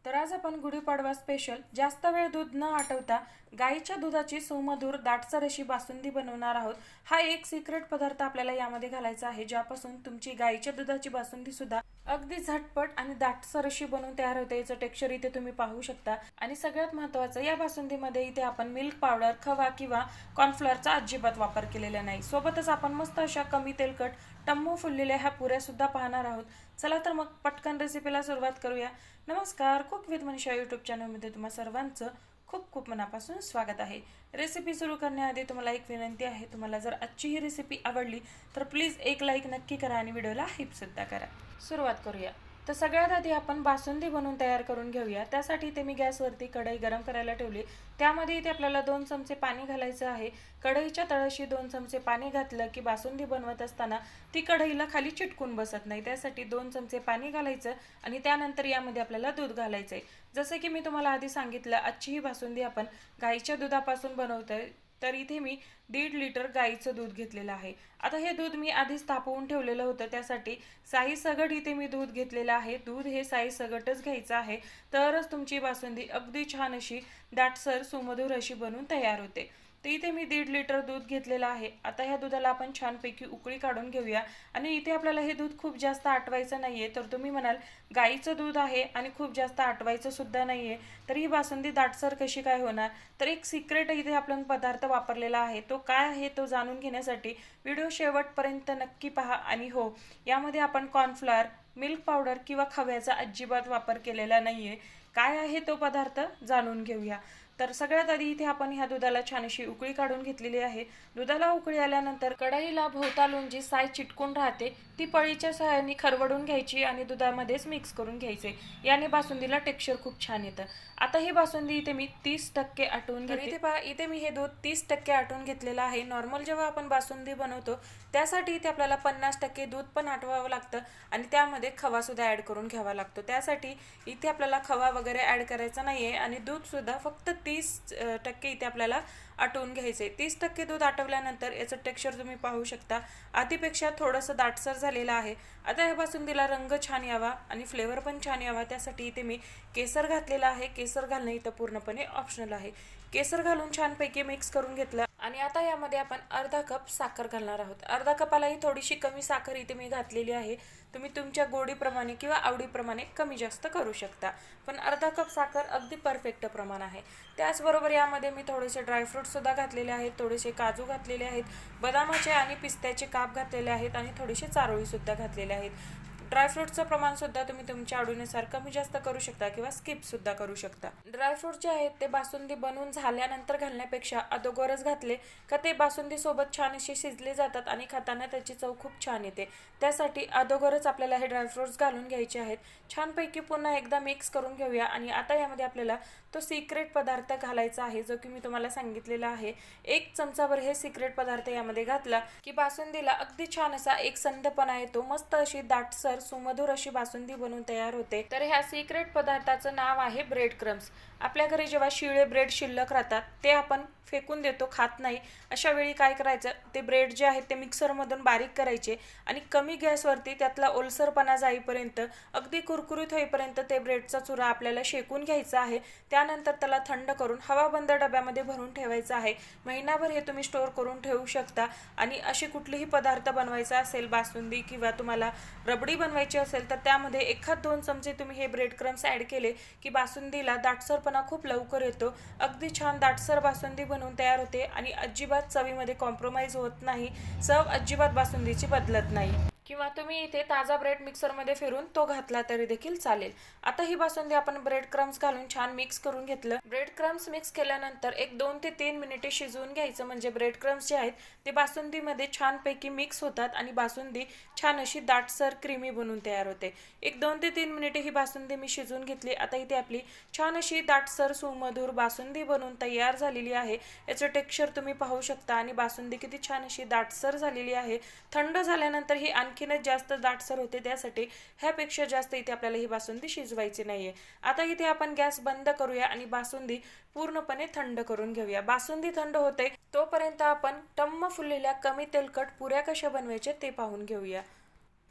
तर आज आपण गुढीपाडवा स्पेशल जास्त वेळ दूध न आटवता गाईच्या दुधाची सुमधुर दाटसर अशी बासुंदी बनवणार आहोत। हा एक सिक्रेट पदार्थ आपल्याला यामध्ये घालायचा आहे, ज्यापासून तुमची गाईच्या दुधाची बासुंदी सुद्धा अगदी झटपट आणि दाटसर अशी बनवून तयार होते। याचं टेक्स्चर इथे तुम्ही पाहू शकता। आणि सगळ्यात महत्त्वाचं, या बासुंदीमध्ये इथे आपण मिल्क पावडर, खवा किंवा कॉर्नफ्लोअरचा अजिबात वापर केलेला नाही। सोबतच आपण मस्त अशा कमी तेलकट टम्मो फुललेल्या ह्या पुऱ्या सुद्धा पाहणार आहोत। चला तर मग पटकन रेसिपीला सुरुवात करूया। नमस्कार, कुक विथ मनीषा यूट्यूब चॅनलमध्ये तुम्हा सर्वांचं खूप खूप मनापासून स्वागत आहे। रेसिपी सुरू करण्याआधी तुम्हाला एक विनंती आहे, तुम्हाला जर आजची ही रेसिपी आवडली तर प्लीज एक लाईक नक्की करा आणि व्हिडिओला हिप सुद्धा करा। सुरुवात करूया। तर सगळ्यात आधी आपण बासुंदी बनवून तयार करून घेऊया। त्यासाठी इथे मी गॅसवरती कढई गरम करायला ठेवली। त्यामध्ये इथे आपल्याला 2 चमचे पाणी घालायचं आहे। कढईच्या तळाशी 2 चमचे पाणी घातलं की बासुंदी बनवत असताना ती कढईला खाली चिटकून बसत नाही, त्यासाठी 2 चमचे पाणी घालायचं आणि त्यानंतर यामध्ये आपल्याला दूध घालायचंय। जसे की मी तुम्हाला आधी सांगितलं, आजची ही बासुंदी आपण गाईच्या दुधापासून बनवतोय। तर इथे मी 1.5 लिटर गाईचं दूध घेतलेलं आहे। आता हे दूध मी आधीच तापवून ठेवलेलं होतं, त्यासाठी साई सगट इथे मी दूध घेतलेलं आहे। दूध हे साई सगटच घ्यायचं आहे, तरच तुमची बासुंदी अगदी छान अशी दाटसर सुमधुर अशी बनून तयार होते। तर इथे मी 1.5 लिटर दूध घेतलेलं आहे। आता ह्या दुधाला आपण छानपैकी उकळी काढून घेऊया। आणि इथे आपल्याला हे दूध खूप जास्त आटवायचं नाहीये। तर तुम्ही म्हणाल गाईचं दूध आहे आणि खूप जास्त आटवायचं सुद्धा नाहीये, तर ही बासुंदी दाटसर कशी काय होणार? तर एक सिक्रेट इथे आपण पदार्थ वापरलेला आहे। तो काय आहे तो जाणून घेण्यासाठी व्हिडिओ शेवटपर्यंत नक्की पहा। आणि हो, यामध्ये आपण कॉर्नफ्लोअर, मिल्क पावडर किंवा खव्याचा अजिबात वापर केलेला नाहीये। काय आहे तो पदार्थ जाणून घेऊया। तर सगळ्यात आधी इथे आपण ह्या दुधाला छान अशी उकळी काढून घेतलेली आहे। दुधाला उकळी आल्यानंतर कढईला भोवतालून जी साय चिटकून राहते ती पळीच्या सहाय्याने खरवडून घ्यायची आणि दुधामध्येच मिक्स करून घ्यायचे। याने बासुंदीला टेक्स्चर खूप छान येतं। आता ही बासुंदी इथे मी 30% आटवून घेते। इथे पहा, इथे मी हे दूध 30% आटवून घेतलेलं आहे। नॉर्मल जेव्हा आपण बासुंदी बनवतो त्यासाठी इथे आपल्याला 50% दूध पण आटवावं लागतं आणि त्यामध्ये खवा सुद्धा ऍड करून घ्यावा लागतो। त्यासाठी इथे आपल्याला खवा वगैरे ऍड करायचा नाहीये आणि दूध सुद्धा फक्त 30% इथे आपल्याला आटवून घ्यायचे। 30% दूध आटवल्यानंतर याचं टेक्स्चर तुम्ही पाहू शकता, आधीपेक्षा थोडंसं दाटसर झालेलं आहे। आता ह्या बासुंदीला रंग छान यावा आणि फ्लेवर पण छान यावा, त्यासाठी इथे मी केसर घातलेला आहे। केसर घालणं इथं पूर्णपणे ऑप्शनल आहे। केसर घालून छानपैकी मिक्स करून घेतलं आणि आता यामध्ये आपण अर्धा कप साखर घालणार आहोत। अर्धा कपालाही थोडीशी कमी साखर इथे मी घातलेली आहे। तुम्ही तुमच्या गोडीप्रमाणे किंवा आवडीप्रमाणे कमी जास्त करू शकता, पण अर्धा कप साखर अगदी परफेक्ट प्रमाण आहे। त्याचबरोबर यामध्ये मी थोडेसे ड्रायफ्रूट सुद्धा घातलेले आहेत, थोडेसे काजू घातलेले आहेत, बदामाचे आणि पिस्त्याचे काप घातलेले आहेत आणि थोडेसे चारोळी सुद्धा घातलेले आहेत। ड्रायफ्रूटचं प्रमाण सुद्धा तुम्ही तुमच्या आवडीनुसार कमी जास्त करू शकता किंवा स्किप सुद्धा करू शकता। ड्रायफ्रूट जे आहेत ते बासुंदी बनवून झाल्यानंतर घालण्यापेक्षा अगोदरच घातले का ते बासुंदी सोबत छान असे शिजले जातात आणि खाताना त्याची चव खूप छान येते। त्यासाठी अगोदरच आपल्याला हे ड्रायफ्रूट्स घालून घ्यायचे आहेत। छानपैकी पुन्हा एकदा मिक्स करून घेऊया आणि आता यामध्ये आपल्याला तो सिक्रेट पदार्थ घालायचा आहे, जो की मी तुम्हाला सांगितलेला आहे। 1 चमचाभर हे सिक्रेट पदार्थ यामध्ये घातला की बासुंदीला अगदी छान असा एक संधपणा येतो, मस्त अशी दाटसर सुमधुर अशी बासुंदी बनवून तयार होते। तर ह्या सिक्रेट पदार्थाचं नाव आहे ब्रेड क्रम्स। आपल्या घरी जेव्हा शिळे ब्रेड शिल्लक राहतात ते आपण फेकून देतो, खात नाही। अशा वेळी काय करायचं, ते ब्रेड जे आहेत ते मिक्सरमधून बारीक करायचे आणि कमी गॅसवरती त्यातला ओलसरपणा जाईपर्यंत, अगदी कुरकुरीत होईपर्यंत ते ब्रेडचा चुरा आपल्याला शेकून घ्यायचा आहे। त्यानंतर त्याला थंड करून हवाबंद डब्यामध्ये भरून ठेवायचं आहे। महिनाभर हे तुम्ही स्टोअर करून ठेवू शकता। आणि असे कुठलेही पदार्थ बनवायचा असेल, बासुंदी किंवा तुम्हाला रबडी बनवायची असेल, तर त्यामध्ये 1-2 चमचे तुम्ही हे ब्रेड क्रम्स ऍड केले की बासुंदीला दाटसरपणा खूप लवकर येतो। अगदी छान दाटसर बासुंदी बनवून तयार होते आणि अजिबात चवीमध्ये कॉम्प्रोमाइज होत नाही। चव अजिबात बासुंदीची बदलत नाही। किंवा तुम्ही इथे ताजा ब्रेड मिक्सरमध्ये फिरून तो घातला तरी देखील चालेल। आता ही बासुंदी आपण ब्रेड क्रम्स घालून छान मिक्स करून घेतलं। ब्रेड क्रम्स मिक्स केल्यानंतर एक 2 ते 3 मिनिटे शिजवून घ्यायचं, म्हणजे ब्रेड क्रम्स जे आहेत ते बासुंदीमध्ये छानपैकी मिक्स होतात आणि बासुंदी छान अशी दाटसर क्रीमी बनून तयार होते। एक 2 ते 3 मिनिटे ही बासुंदी मी शिजवून घेतली। आता इथे आपली छान अशी दाटसर सुमधुर बासुंदी बनवून तयार झालेली आहे। याचं टेक्स्चर तुम्ही पाहू शकता आणि बासुंदी किती छान अशी दाटसर झालेली आहे। थंड झाल्यानंतर ही आणखीनच जास्त दाटसर होते, त्यासाठी ह्यापेक्षा जास्त इथे आपल्याला ही बासुंदी शिजवायची नाहीये। आता इथे आपण गॅस बंद करूया आणि बासुंदी पूर्णपणे थंड करून घेऊया। बासुंदी थंड होते तोपर्यंत आपण टम्म फुललेल्या कमी तेलकट पुऱ्या कशा बनवायच्या ते पाहून घेऊया।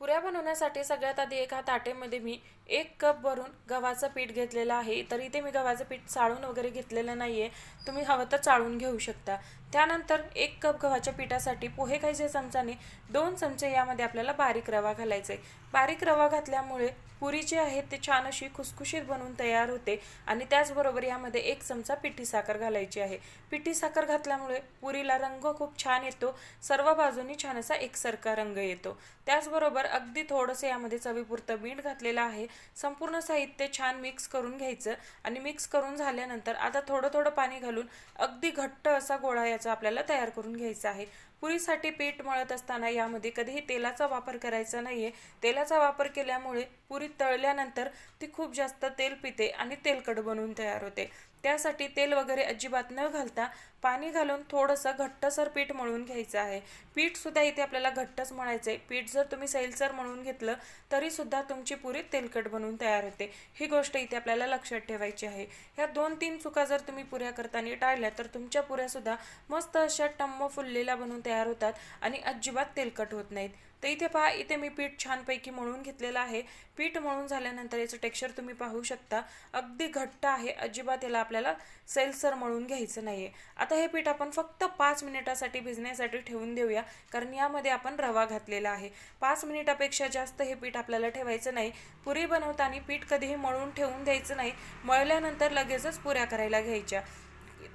पुऱ्या बनवण्यासाठी सगळ्यात आधी एका ताटेमध्ये मी 1 कप भरून गव्हाचं पीठ घेतलेलं आहे. तर इथे मी गव्हाचं पीठ चाळून वगैरे घेतलेलं नाही आहे. तुम्ही हवं तर चाळून घेऊ शकता. त्यानंतर 1 कप गव्हाच्या पिठासाठी पोहे खायचे चमचाने 2 चमचे यामध्ये आपल्याला बारीक रवा घालायचा आहे. बारीक रवा घातल्यामुळे पुरी जी आहे ती छान अशी खुसखुशीत बनवून तयार होते. आणि त्याचबरोबर यामध्ये 1 चमचा पिठी साखर घालायची आहे. पिठी साखर घातल्यामुळे पुरीला रंग खूप छान येतो. सर्व बाजूंनी छान असा एकसारखा रंग येतो. त्याचबरोबर अगदी थोडंसं यामध्ये चवीपुरतं मीठ घातलेलं आहे. संपूर्ण साहित्य छान मिक्स करून घ्यायचं आणि मिक्स करून झाल्यानंतर आता थोडं थोडं पाणी घालून अगदी घट्ट असा गोळा याचा आपल्याला तयार करून घ्यायचा आहे. पुरीसाठी पीठ मळत असताना यामध्ये कधीही तेलाचा वापर करायचा नाहीये. तेलाचा वापर केल्यामुळे पुरी तळल्यानंतर ती खूप जास्त तेल पिते आणि तेलकट बनवून तयार होते. त्यासाठी तेल वगैरे अजिबात न घालता पाणी घालून थोडंसं घट्टसर पीठ मळून घ्यायचं आहे. पीठ सुद्धा इथे आपल्याला घट्टच मळायचं आहे. पीठ जर तुम्ही सैलसर मळून घेतलं तरी सुद्धा तुमची पुरी तेलकट बनवून तयार होते. ही गोष्ट इथे आपल्याला लक्षात ठेवायची आहे. ह्या 2-3 चुका जर तुम्ही पुऱ्या करताना टाळल्या तर तुमच्या पुऱ्या सुद्धा मस्त अशा टम्म फुललेल्या बनून तयार होतात आणि अजिबात तेलकट होत नाहीत. तर इथे पहा, इथे मी पीठ छानपैकी मळून घेतलेलं आहे. पीठ मळून झाल्यानंतर याचं टेक्स्चर तुम्ही पाहू शकता. अगदी घट्ट आहे. अजिबात याला आपल्याला सैलसर मळून घ्यायचं नाहीये. आता हे पीठ आपण फक्त 5 मिनिटासाठी भिजण्यासाठी ठेवून देऊया, कारण यामध्ये आपण रवा घातलेला आहे. 5 मिनिटापेक्षा जास्त हे पीठ आपल्याला ठेवायचं नाही. पुरी बनवताना पीठ कधीही मळून ठेवून द्यायचं नाही. मळल्यानंतर लगेचच पुऱ्या करायला घ्यायच्या.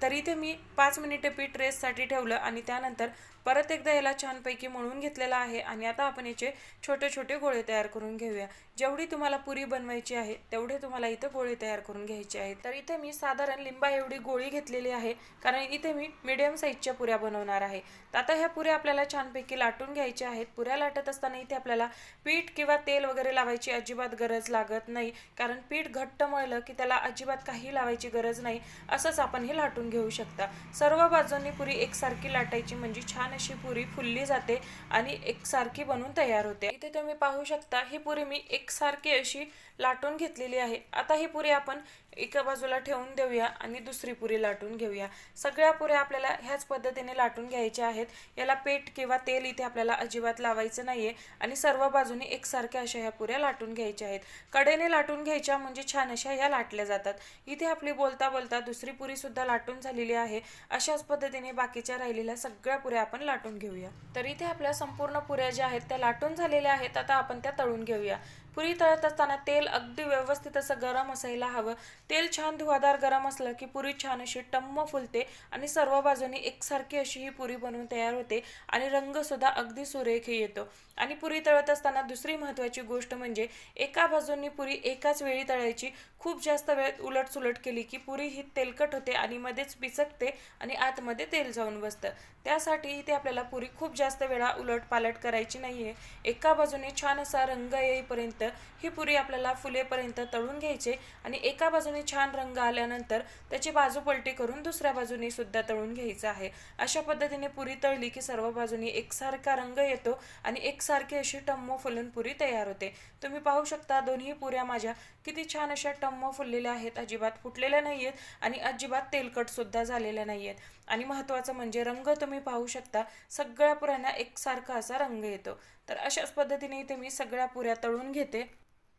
तर इथे मी 5 मिनिटे पीठ रेस्टसाठी ठेवलं आणि त्यानंतर परत एकदा याला छानपैकी मळून घेतलेला आहे. आणि आता आपण याचे छोटे छोटे गोळे तयार करून घेऊया. जेवढी तुम्हाला पुरी बनवायची आहे तेवढे तुम्हाला इथे गोळे तयार करून घ्यायचे आहेत. तर इथे मी साधारण लिंबा एवढी गोळी घेतलेली आहे, कारण इथे मी मीडियम साईजच्या पुऱ्या बनवणार आहे. तर आता ह्या पुऱ्या आपल्याला छानपैकी लाटून घ्यायच्या आहेत. पुऱ्या लाटत असताना इथे आपल्याला पीठ किंवा तेल वगैरे लावायची अजिबात गरज लागत नाही, कारण पीठ घट्ट मळलं की त्याला अजिबात काही लावायची गरज नाही. असंच आपण हे लाटून घेऊ शकता. सर्व बाजूंनी पुरी एकसारखी लाटायची, म्हणजे छान अशी पुरी फुलली जाते आणि एकसारखी बनून तयार होते. इथे तुम्ही पाहू शकता ही पुरी मी एकसारखी अशी लाटून घेतलेली आहे. आता ही पुरी आपण एका बाजूला ठेवून देऊया आणि दुसरी पुरी लाटून घेऊया. सगळ्या पुऱ्या आपल्याला ह्याच पद्धतीने लाटून घ्यायच्या आहेत. याला पीठ किंवा तेल इथे आपल्याला अजिबात लावायचं नाहीये आणि सर्व बाजूनी एकसारख्या अशा ह्या पुऱ्या लाटून घ्यायच्या आहेत. कडेने लाटून घ्यायच्या, म्हणजे छान अशा ह्या लाटल्या जातात. इथे आपली बोलता बोलता दुसरी पुरी सुद्धा लाटून झालेली आहे. अशाच पद्धतीने बाकीच्या राहिलेल्या सगळ्या पुऱ्या आपण लाटून घेऊया. तर इथे आपल्या संपूर्ण पुऱ्या ज्या आहेत त्या लाटून झालेल्या आहेत. आता आपण त्या तळून घेऊया. पुरी तळत असताना तेल अगदी व्यवस्थित असं गरम असायला हवं. तेल छान धुवादार गरम असलं की पुरी छान अशी टम्म फुलते आणि सर्व बाजूनी एकसारखी अशी ही पुरी बनवून तयार होते आणि रंग सुद्धा अगदी सुरेख येतो. आणि पुरी तळत असताना दुसरी महत्त्वाची गोष्ट म्हणजे एका बाजूनी पुरी एकाच वेळी तळायची. खूप जास्त वेळ उलटसुलट केली की पुरी ही तेलकट होते आणि मध्येच पिचकते आणि आतमध्ये तेल जाऊन बसतं. त्यासाठी इथे आपल्याला पुरी खूप जास्त वेळा उलट पालट करायची नाहीये. एका बाजूने छान असा रंग येईपर्यंत ही पुरी आपल्याला फुलेपर्यंत तळून घ्यायचे आणि एका बाजूने छान रंग आल्यानंतर त्याची बाजू पलटी करून दुसऱ्या बाजूने सुद्धा तळून घ्यायचं आहे. अशा पद्धतीने पुरी तळली की सर्व बाजूने एकसारखा रंग येतो आणि एकसारखी अशी टम्म फुलून पुरी तयार होते. तुम्ही पाहू शकता दोन्ही पुऱ्या माझ्या किती छान अशा टम्म फुललेल्या आहेत. अजिबात फुटलेल्या नाहीयेत आणि अजिबात तेलकट सुद्धा झालेल्या नाहीयेत. आणि महत्त्वाचं म्हणजे रंग तुम्ही पाहू शकता, सगळ्या पुऱ्यांना एकसारखा असा रंग येतो. तर अशाच पद्धतीने इथे मी सगळ्या पुऱ्या तळून घेते.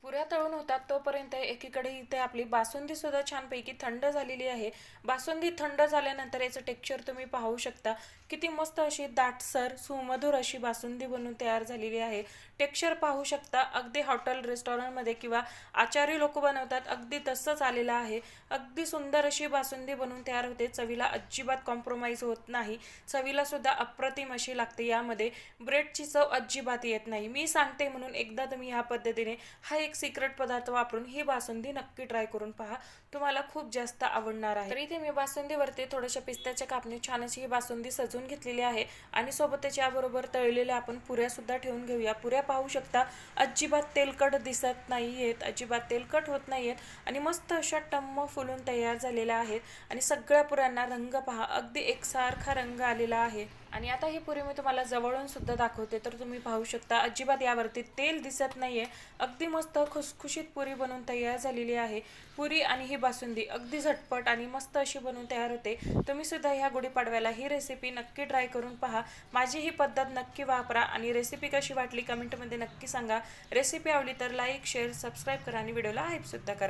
पुऱ्या तळून होतात तोपर्यंत एकीकडे इथे आपली बासुंदी सुद्धा छानपैकी थंड झालेली आहे. बासुंदी थंड झाल्यानंतर याचं टेक्स्चर तुम्ही पाहू शकता. किती मस्त अशी दाटसर सुमधुर अशी बासुंदी बनून तयार झालेली आहे. टेक्स्चर पाहू शकता. अगदी हॉटेल रेस्टॉरंटमध्ये किंवा आचारी लोक बनवतात अगदी तसंच आलेलं आहे. अगदी सुंदर अशी बासुंदी बनवून तयार होते. चवीला अजिबात कॉम्प्रोमाइज होत नाही. चवीला सुद्धा अप्रतिम अशी लागते. यामध्ये ब्रेडची चव अजिबात येत नाही. मी सांगते म्हणून एकदा तुम्ही ह्या पद्धतीने हा एक सिक्रेट पदार्थ वापरून ही बासुंदी नक्की ट्राय करून पहा. तुम्हाला खूप जास्त आवडणार आहे. तर इथे मी बासुंदीवरती थोड्याशा पिस्त्याच्या कापणी छान अशी ही बासुंदी सजून घेतलेली आहे आणि सोबतच याबरोबर तळलेल्या आपण पुऱ्या सुद्धा ठेवून घेऊया. पुऱ्या पाहू शकता अजिबात तेलकट दिसत नाहीयेत, अजिबात तेलकट होत नाहीयेत आणि मस्त अशा टम्म फुलून तयार झालेल्या आहेत. आणि सगळ्या पुऱ्यांना रंग पहा, अगदी एकसारखा रंग आलेला आहे. आणि आता ही पुरी मी तुम्हाला जवळून सुद्धा दाखवते, तर तुम्ही पाहू शकता अजिबात यावरती तेल दिसत नाहीये. अगदी मस्त खुसखुशीत पुरी बनून तयार झालेली आहे. पुरी आणि ही बासुंदी अगदी झटपट आणि मस्त अशी बनवून तयार होते. तुम्ही सुद्धा ह्या गुढीपाडव्याला ही रेसिपी नक्की ट्राय करून पहा. माझी ही पद्धत नक्की वापरा आणि रेसिपी कशी वाटली कमेंटमध्ये नक्की सांगा. रेसिपी आवडली तर लाईक, शेअर, सबस्क्राईब करा आणि व्हिडिओला हाईप सुद्धा करा.